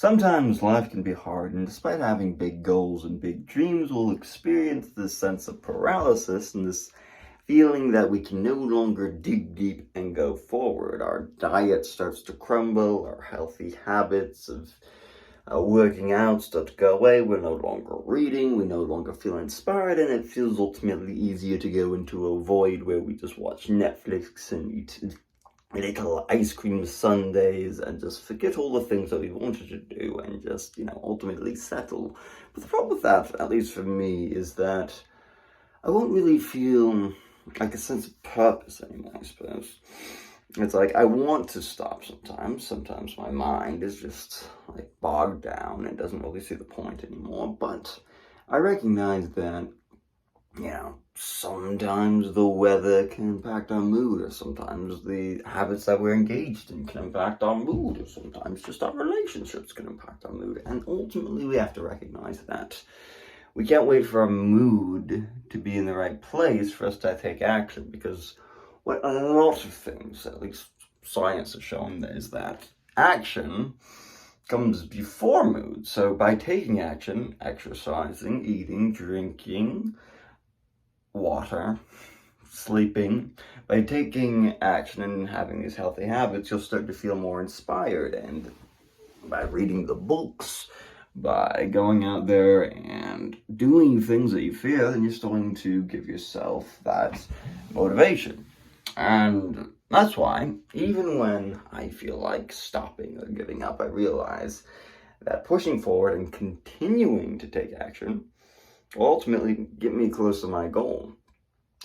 Sometimes life can be hard, and despite having big goals and big dreams, we'll experience this sense of paralysis and this feeling that we can no longer dig deep and go forward. Our diet starts to crumble, our healthy habits of working out start to go away, we're no longer reading, we no longer feel inspired, and it feels ultimately easier to go into a void where we just watch Netflix and eat little ice cream sundaes and just forget all the things that we wanted to do and just, ultimately settle. But the problem with that, at least for me, is that I won't really feel like a sense of purpose anymore, I suppose. It's like I want to stop sometimes. Sometimes my mind is just like bogged down and doesn't really see the point anymore. But I recognize that sometimes the weather can impact our mood, or sometimes the habits that we're engaged in can impact our mood, or sometimes just our relationships can impact our mood. And ultimately, we have to recognize that we can't wait for our mood to be in the right place for us to take action, because what a lot of things, at least science has shown, is that action comes before mood. So by taking action, exercising, eating, drinking, water, sleeping, by taking action and having these healthy habits, you'll start to feel more inspired. And by reading the books, by going out there and doing things that you fear, then you're starting to give yourself that motivation. And that's why, even when I feel like stopping or giving up, I realize that pushing forward and continuing to take action will ultimately get me close to my goal.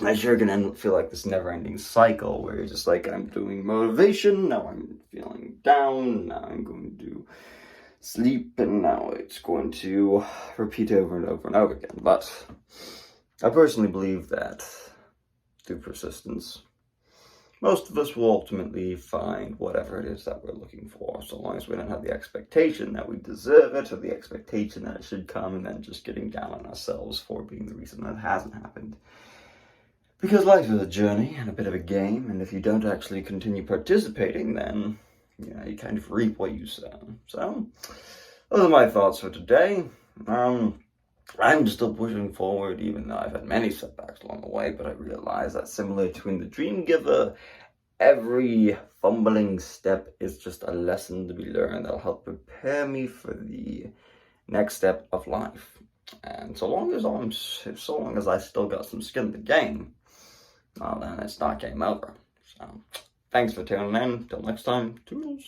I sure can feel like this never-ending cycle where you're just like, I'm doing motivation, now I'm feeling down, now I'm going to sleep, and now it's going to repeat over and over and over again. But I personally believe that through persistence, most of us will ultimately find whatever it is that we're looking for, so long as we don't have the expectation that we deserve it, or the expectation that it should come, and then just getting down on ourselves for being the reason that it hasn't happened. Because life is a journey and a bit of a game, and if you don't actually continue participating, then you kind of reap what you sow. So, those are my thoughts for today. I'm still pushing forward, even though I've had many setbacks along the way, but I realize that similar to in The Dream Giver, every fumbling step is just a lesson to be learned that'll help prepare me for the next step of life. And so long as I still got some skin in the game, well, then it's not game over. So, thanks for tuning in. Till next time, toodles.